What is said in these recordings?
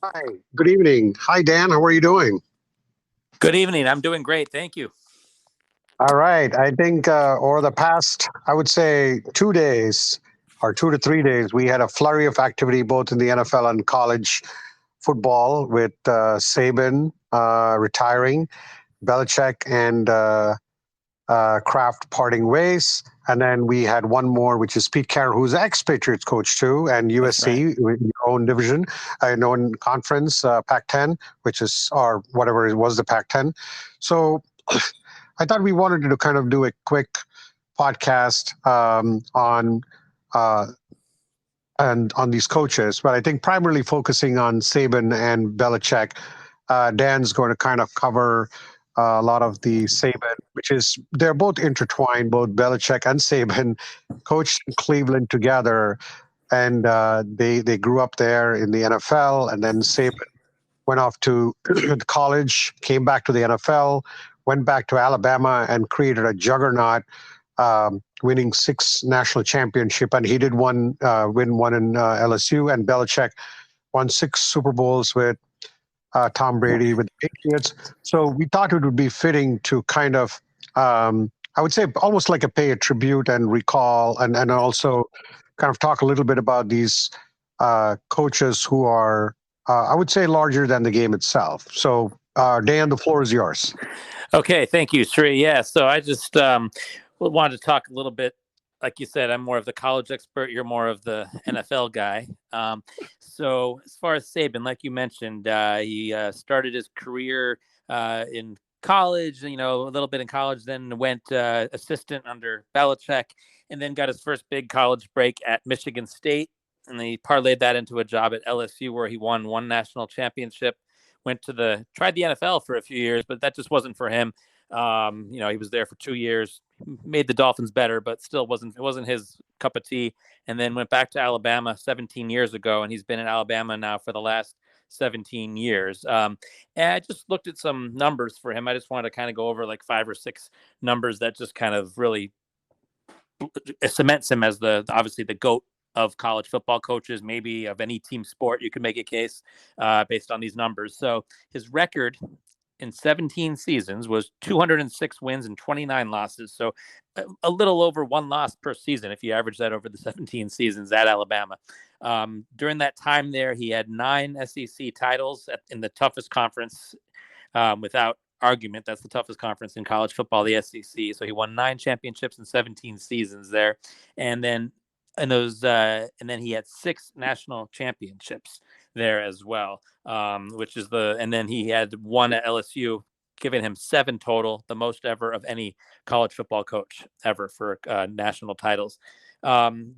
Hi, good evening. Hi, Dan. How are you doing? Good evening. I'm doing great. Thank you. All right. I think over the past, I would say 2 days or 2 to 3 days, we had a flurry of activity both in the NFL and college football with Saban retiring, Belichick and Kraft parting ways. And then we had one more, which is Pete Carroll, who's ex-Patriots coach too, and That's right. USC, with your own division, your own conference, Pac-10, which is or whatever it was, the Pac-10. So I thought we wanted to kind of do a quick podcast on uh, and on these coaches, but I think primarily focusing on Saban and Belichick. Dan's going to kind of cover a lot of the Saban, which is they're both intertwined. Both Belichick and Saban coached in Cleveland together, and they grew up there in the NFL, and then Saban went off to college, came back to the NFL, went back to Alabama, and created a juggernaut, winning six national championship. And he did win one in LSU, and Belichick won six Super Bowls with Tom Brady with the Patriots. So we thought it would be fitting to kind of, I would say, almost like a pay a tribute and recall, and also kind of talk a little bit about these coaches who are, I would say, larger than the game itself. So, Dan, the floor is yours. Okay. Thank you, Sri. Yeah. So I just wanted to talk a little bit. Like you said, I'm more of the college expert. You're more of the NFL guy. So as far as Saban, like you mentioned, he started his career in college. A little bit in college, then went assistant under Belichick, and then got his first big college break at Michigan State. And he parlayed that into a job at LSU, where he won one national championship. Went to tried the NFL for a few years, but that just wasn't for him. He was there for 2 years, made the Dolphins better, but still wasn't his cup of tea. And then went back to Alabama 17 years ago, and he's been in Alabama now for the last 17 years. And I just looked at some numbers for him. I just wanted to kind of go over like five or six numbers that just kind of really cements him as the obviously the GOAT of college football coaches, maybe of any team sport. You could make a case based on these numbers. So his record in 17 seasons was 206 wins and 29 losses. So a little over one loss per season if you average that over the 17 seasons at Alabama. During that time there, he had 9 SEC titles in the toughest conference without argument. That's the toughest conference in college football, the SEC. So he won 9 championships in 17 seasons there, and then and then he had 6 national championships there as well, which is and then he had one at LSU, giving him 7 total, the most ever of any college football coach ever for national titles. And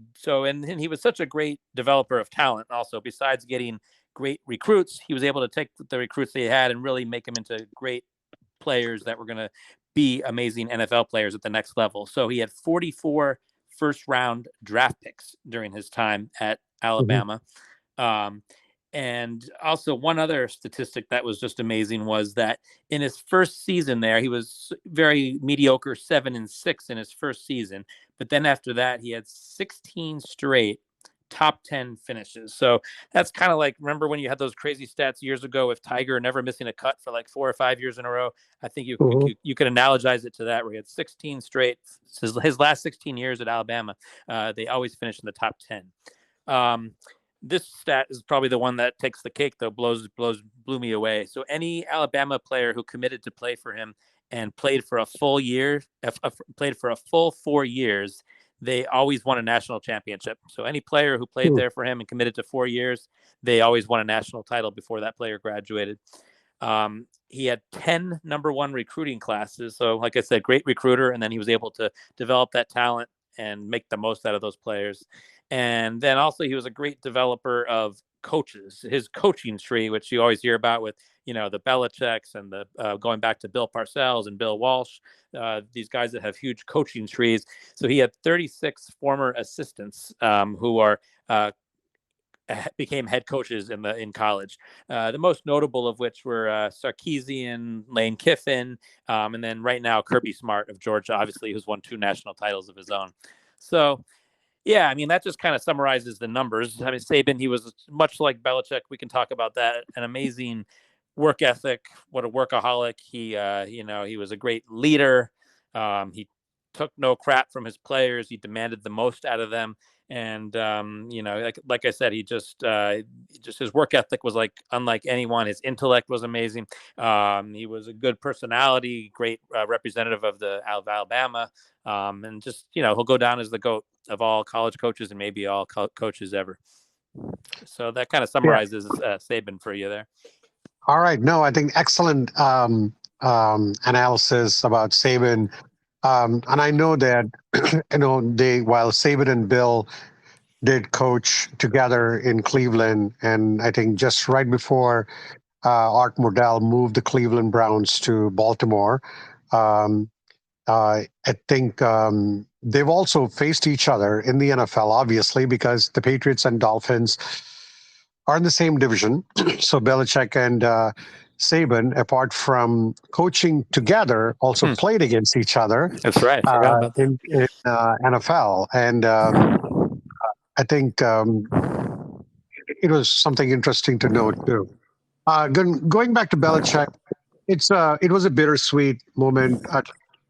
he was such a great developer of talent. Also, besides getting great recruits, he was able to take the recruits they had and really make them into great players that were going to be amazing NFL players at the next level. So he had 44 first round draft picks during his time at Mhm. Alabama. Um, and also, one other statistic that was just amazing was that in his first season there, he was very mediocre, 7-6 in his first season. But then after that, he had 16 straight top 10 finishes. So that's kind of like, remember when you had those crazy stats years ago with Tiger never missing a cut for like 4 or 5 years in a row? I think Mhm. you could analogize it to that, where he had 16 straight. His last 16 years at Alabama, they always finished in the top 10. Um, this stat is probably the one that takes the cake, though. Blew me away. So any Alabama player who committed to play for him and played for a full year, played for a full 4 years, they always won a national championship. So any player who played Mhm. there for him and committed to 4 years, they always won a national title before that player graduated. He had 10 number one recruiting classes. So, like I said, great recruiter. And then he was able to develop that talent and make the most out of those players. And then also, he was a great developer of coaches. His coaching tree, which you always hear about with, the Belichicks and the going back to Bill Parcells and Bill Walsh, these guys that have huge coaching trees. So he had 36 former assistants who are became head coaches in college. The most notable of which were Sarkisian, Lane Kiffin, and then right now Kirby Smart of Georgia, obviously, who's won 2 national titles of his own. So Yeah, I mean that just kind of summarizes the numbers. I mean Saban, he was much like Belichick. We can talk about that. An amazing work ethic. What a workaholic. He was a great leader. He took no crap from his players. He demanded the most out of them. And like I said, he just his work ethic was like unlike anyone. His intellect was amazing. He was a good personality, great representative of the Alabama, and just he'll go down as the GOAT of all college coaches and maybe all coaches ever. So that kind of Yeah. summarizes Saban for you there. All right. No, I think excellent analysis about Saban. And I know that while Saban and Bill did coach together in Cleveland, and I think just right before Art Modell moved the Cleveland Browns to Baltimore. Um, I think they've also faced each other in the NFL, obviously, because the Patriots and Dolphins are in the same division. So Belichick and Saban, apart from coaching together, also played against each other That's right. I forgot about that. in NFL. And I think it was something interesting to note, too. Going back to Belichick, it was a bittersweet moment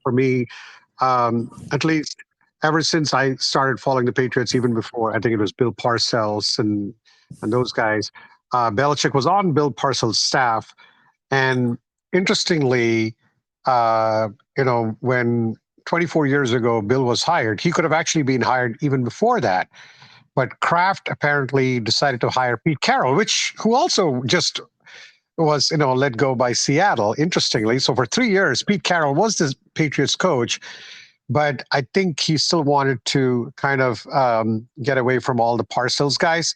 for me. At least ever since I started following the Patriots, even before I think it was Bill Parcells and those guys. Belichick was on Bill Parcells' staff, and interestingly, uh, when 24 years ago Bill was hired, he could have actually been hired even before that. But Kraft apparently decided to hire Pete Carroll, who also just was let go by Seattle. Interestingly, so for 3 years, Pete Carroll was the Patriots coach, but I think he still wanted to kind of get away from all the Parcells guys.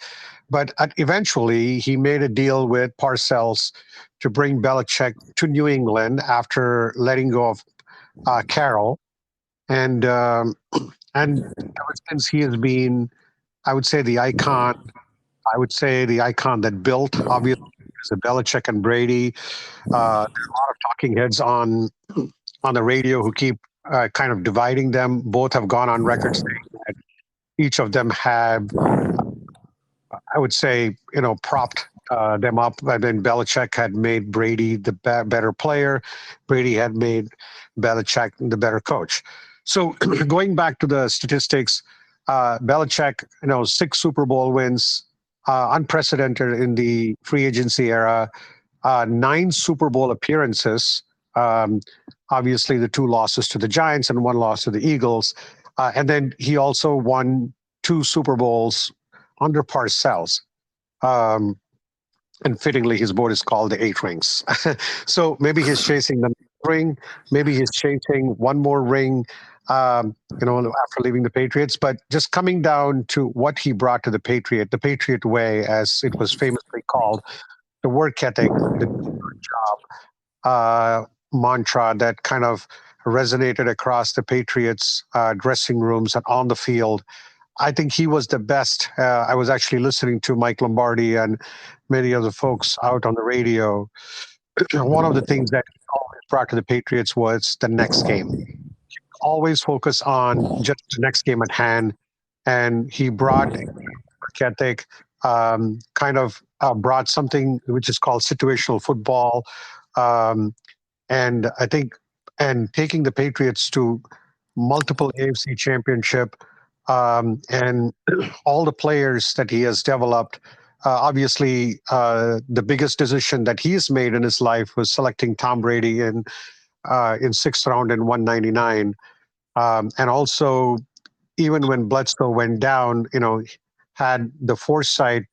But eventually, he made a deal with Parcells to bring Belichick to New England after letting go of Carroll, and and ever since he has been, I would say, the icon. I would say the icon that built, obviously, is the Belichick and Brady. There are a lot of talking heads on the radio who keep kind of dividing them. Both have gone on record saying that each of them have, I would say, propped them up. I mean, Belichick had made Brady the better player. Brady had made Belichick the better coach. So going back to the statistics, Belichick, 6 Super Bowl wins, unprecedented in the free agency era, 9 Super Bowl appearances. Um, Obviously, the 2 losses to the Giants and 1 loss to the Eagles. And then he also won 2 Super Bowls under Parcells. Um, and fittingly, his board is called the 8 Rings. So maybe he's chasing the ring. Maybe he's chasing one more ring, after leaving the Patriots. But just coming down to what he brought to the Patriot way, as it was famously called, the work ethic, the job mantra that kind of resonated across the Patriots dressing rooms and on the field. I think he was the best. I was actually listening to Mike Lombardi and many of the folks out on the radio. One of the things that he always brought to the Patriots was the next game. Always focus on just the next game at hand. And he brought work ethic, kind of brought something which is called situational football. Um, and I think, and taking the Patriots to multiple AFC championship, and all the players that he has developed. Obviously, the biggest decision that he's made in his life was selecting Tom Brady in 6th round in 199, and also even when Bledsoe went down, had the foresight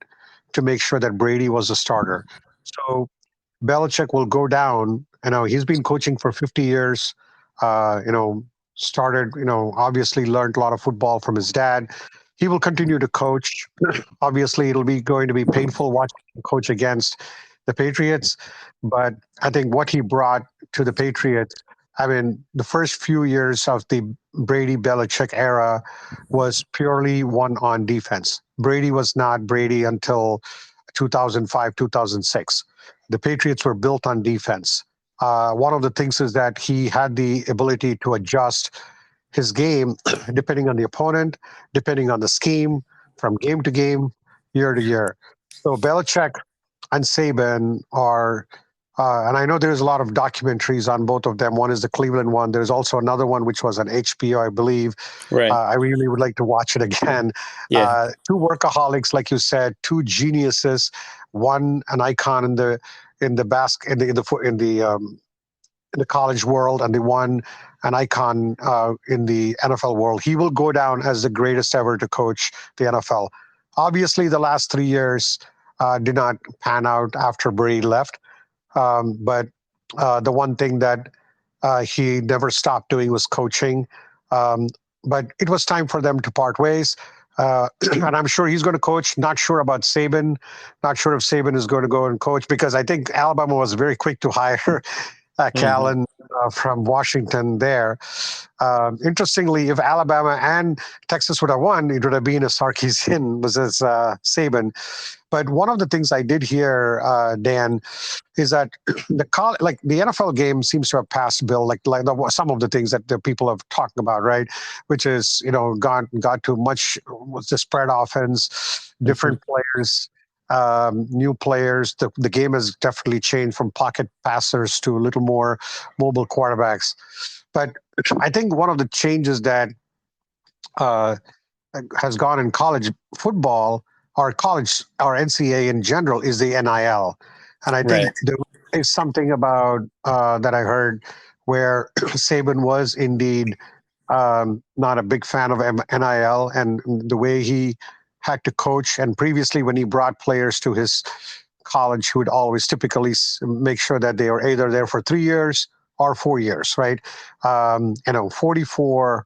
to make sure that Brady was a starter. So Belichick will go down. He's been coaching for 50 years. Started, obviously learned a lot of football from his dad. He will continue to coach. Obviously, it'll be going to be painful watching him coach against the Patriots. But I think what he brought to the Patriots, I mean, the first few years of the Brady Belichick era was purely one on defense. Brady was not Brady until 2005, 2006. The Patriots were built on defense. One of the things is that he had the ability to adjust his game depending on the opponent, depending on the scheme, from game to game, year to year. So Belichick and Saban are, and I know there's a lot of documentaries on both of them. One is the Cleveland one. There's also another one which was on HBO, I believe. Right. I really would like to watch it again. Yeah. Two workaholics, like you said, two geniuses, one an icon in the basket in the college world, and the one an icon in the NFL world. He will go down as the greatest ever to coach the NFL. Obviously, the last 3 years did not pan out after Brady left, but the one thing that he never stopped doing was coaching. Um, but it was time for them to part ways. And I'm sure he's going to coach. Not sure about Saban. Not sure if Saban is going to go and coach, because I think Alabama was very quick to hire Hmm. Callan from Washington there. Interestingly, if Alabama and Texas would have won, it would have been a Sarkisian versus Saban. But one of the things I did hear, Dan, is that like the NFL game seems to have passed Bill, some of the things that the people have talked about, right? Which is, got to much was the spread offense, Hmm. different players, new players. The game has definitely changed from pocket passers to a little more mobile quarterbacks. But I think one of the changes that uh, has gone in college football or NCAA in general is the NIL, and I think Right. there is something about that I heard where Saban was indeed not a big fan of NIL and the way he had to coach. And previously, when he brought players to his college, he would always typically make sure that they are either there for 3 years or 4 years, right? 44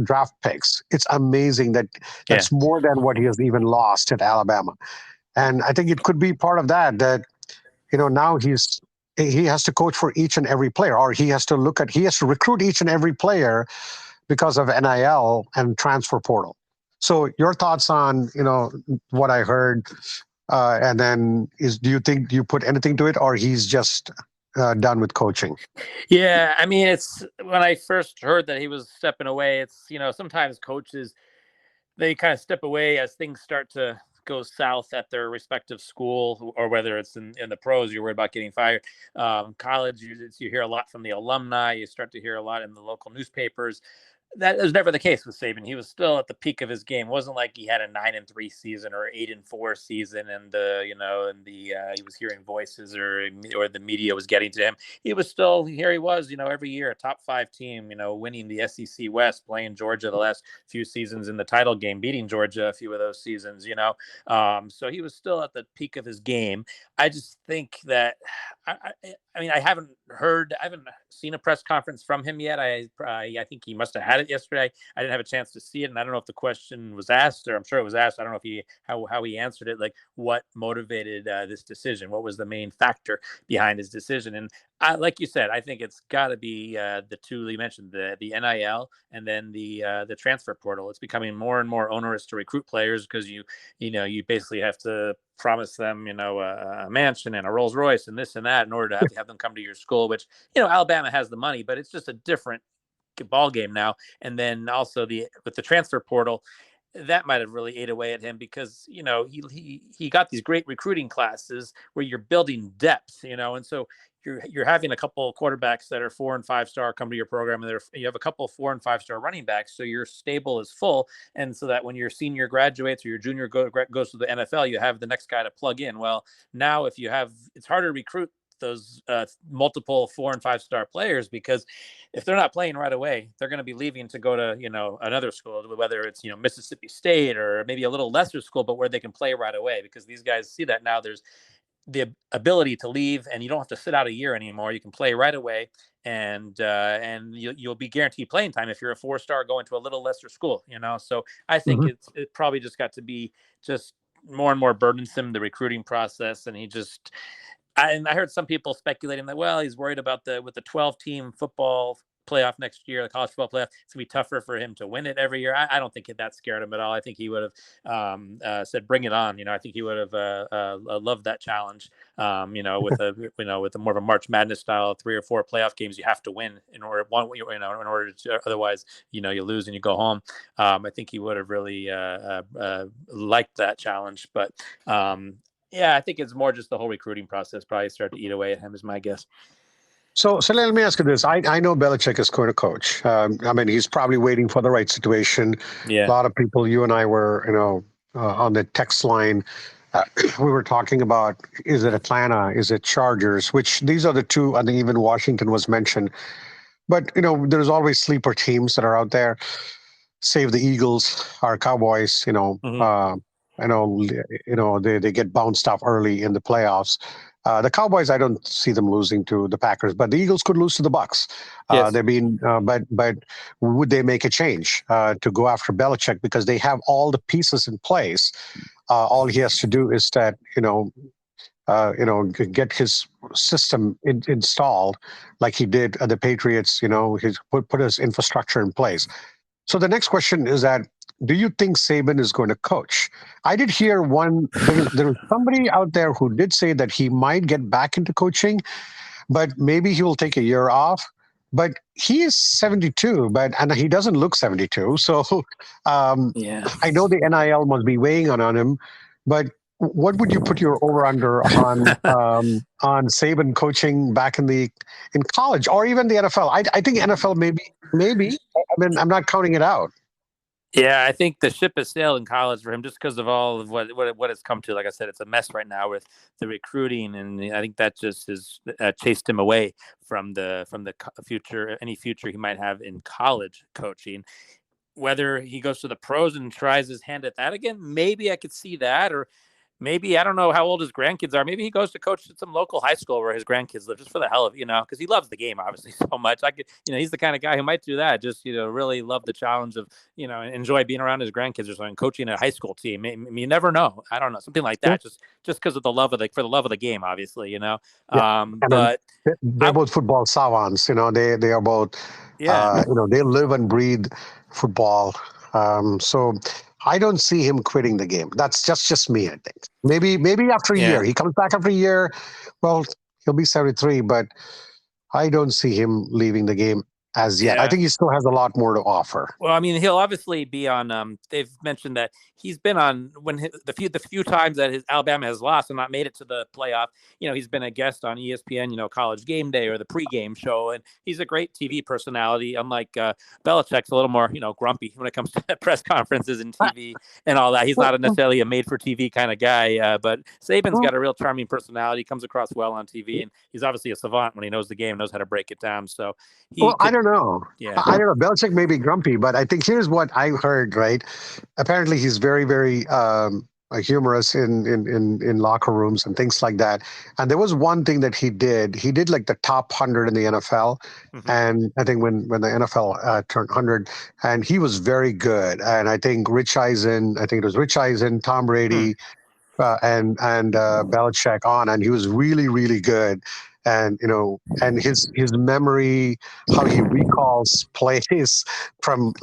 draft picks. It's amazing that Yeah. that's more than what he has even lost at Alabama. And I think it could be part of that, now he has to coach for each and every player, or he has to recruit each and every player because of NIL and transfer portal. So your thoughts on what I heard, and then do you think you put anything to it, or he's just done with coaching? Yeah. I mean, it's when I first heard that he was stepping away, it's, sometimes coaches, they kind of step away as things start to go south at their respective school, or whether it's in the pros, you're worried about getting fired. College, you hear a lot from the alumni. You start to hear a lot in the local newspapers. That was never the case with Saban. He was still at the peak of his game. It wasn't like he had a 9-3 season or 8-4 season, and he was hearing voices, or the media was getting to him. He was still here. He was, every year a top 5 team. Winning the SEC West, playing Georgia the last few seasons in the title game, beating Georgia a few of those seasons. So he was still at the peak of his game. I just think that I mean, I haven't seen a press conference from him yet. I think he must have had it yesterday. I didn't have a chance to see it, and I don't know if the question was asked, or I'm sure it was asked. I don't know if how he answered it. Like, what motivated this decision? What was the main factor behind his decision? And like you said, I think it's got to be the two you mentioned, the NIL and then the transfer portal. It's becoming more and more onerous to recruit players because you basically have to promise them, a mansion and a Rolls Royce and this and that in order to have them come to your school, which, Alabama has the money, but it's just a different ball game now. And then also with the transfer portal, that might have really ate away at him because, he got these great recruiting classes where you're building depth, and so you're having a couple of quarterbacks that are 4 and 5 star come to your program, and you have a couple of 4 and 5 star running backs, so your stable is full, and so that when your senior graduates or your junior goes to the NFL, you have the next guy to plug in. Well, now it's harder to recruit those multiple 4 and 5 star players because if they're not playing right away, they're going to be leaving to go to another school, whether it's Mississippi State or maybe a little lesser school, but where they can play right away because these guys see that now there's the ability to leave and you don't have to sit out a year anymore. You can play right away, and you'll be guaranteed playing time if you're a 4 star going to a little lesser school. So I think Mhm. it probably just got to be just more and more burdensome, the recruiting process, and and I heard some people speculating that, well, he's worried about with the 12 team football playoff next year, the college football playoff. It's gonna be tougher for him to win it every year. I don't think that scared him at all. I think he would have said, "Bring it on." I think he would have loved that challenge. With a more of a March Madness style 3 or 4 playoff games you have to win in order in order to, otherwise you lose and you go home. I think he would have really liked that challenge, but yeah, I think it's more just the whole recruiting process probably started to eat away at him, is my guess. So let me ask you this. I know Belichick is going to coach. I mean, he's probably waiting for the right situation. A Yeah. lot of people, you and I were, on the text line. We were talking about, is it Atlanta? Is it Chargers? Which these are the two. I think even Washington was mentioned. But, there's always sleeper teams that are out there. Save the Eagles, our Cowboys, Mm-hmm. I know, they get bounced off early in the playoffs. The Cowboys, I don't see them losing to the Packers, but the Eagles could lose to the Bucks. Yes. But would they make a change to go after Belichick because they have all the pieces in place? All he has to do is that get his system installed, like he did at the Patriots. He's put his infrastructure in place. So the next question is that, do you think Saban is going to coach? I did hear there was somebody out there who did say that he might get back into coaching, but maybe he will take a year off. But he is 72, and he doesn't look 72. So Yeah. I know the NIL must be weighing on him, but what would you put your over under on Saban coaching back in college or even the NFL? I think NFL maybe. I mean, I'm not counting it out. Yeah, I think the ship has sailed in college for him just because of all of what it's come to. Like I said, it's a mess right now with the recruiting, and I think that just has chased him away from the future, any future he might have in college coaching. Whether he goes to the pros and tries his hand at that again, maybe I could see that, or maybe, I don't know how old his grandkids are. Maybe he goes to coach at some local high school where his grandkids live, just for the hell of, because he loves the game obviously so much. I could, he's the kind of guy who might do that. Just, really love the challenge of, enjoy being around his grandkids or something, coaching a high school team. You never know. I don't know, something like that. Just because of the love of for the love of the game, obviously, Yeah. But they're both football savants. They are both. Yeah. They live and breathe football. So I don't see him quitting the game. That's just me. I think maybe after a year he comes back after a year. Well, he'll be 73, but I don't see him leaving the game as yet. I think he still has a lot more to offer. Well, I mean, he'll obviously be on. They've mentioned that he's been on the few times that his Alabama has lost and not made it to the playoff. He's been a guest on ESPN, College Game Day or the pregame show, and he's a great TV personality. Unlike Belichick's a little more, grumpy when it comes to press conferences and TV and all that. He's not necessarily a made-for-TV kind of guy, but Saban's got a real charming personality. Comes across well on TV, and he's obviously a savant when he knows the game, knows how to break it down. So I don't know. Yeah, I don't know. Belichick may be grumpy, but I think here's what I heard. Right, apparently he's very, very humorous in locker rooms and things like that. And there was one thing that he did. He did like the top 100 in the NFL, and I think when the NFL turned 100, and he was very good. And I think it was Rich Eisen, Tom Brady, and Belichick on, and he was really, really good. And and his memory, how he recalls plays from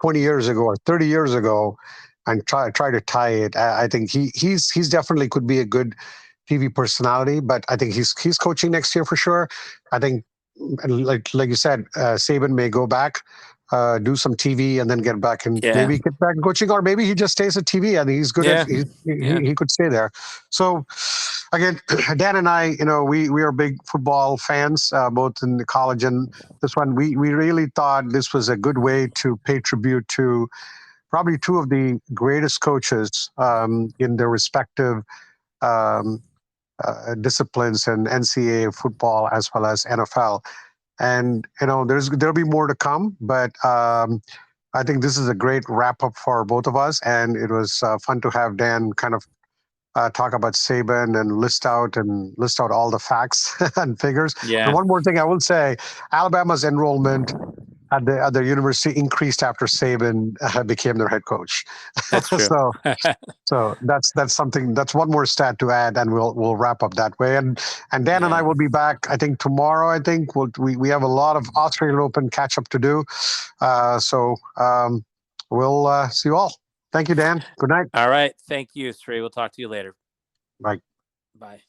20 years ago or 30 years ago, and try to tie it. I think he's definitely could be a good TV personality, but I think he's coaching next year for sure. I think, like you said, Saban may go back, do some TV, and then get back and maybe get back in coaching, or maybe he just stays at TV and he's good at he could stay there. So again, Dan and I, we are big football fans, both in the college and this one. We really thought this was a good way to pay tribute to probably two of the greatest coaches in their respective um, disciplines in NCAA football as well as NFL. And there'll be more to come, but I think this is a great wrap up for both of us, and it was fun to have Dan kind of talk about Saban and list out all the facts and figures. Yeah. And one more thing I will say: Alabama's enrollment at the university increased after Saban became their head coach. That's true. So that's something. That's one more stat to add, and we'll wrap up that way. And Dan and I will be back. I think tomorrow. I think we have a lot of Australian Open catch up to do. We'll see you all. Thank you, Dan. Good night. All right. Thank you, Sri. We'll talk to you later. Bye. Bye.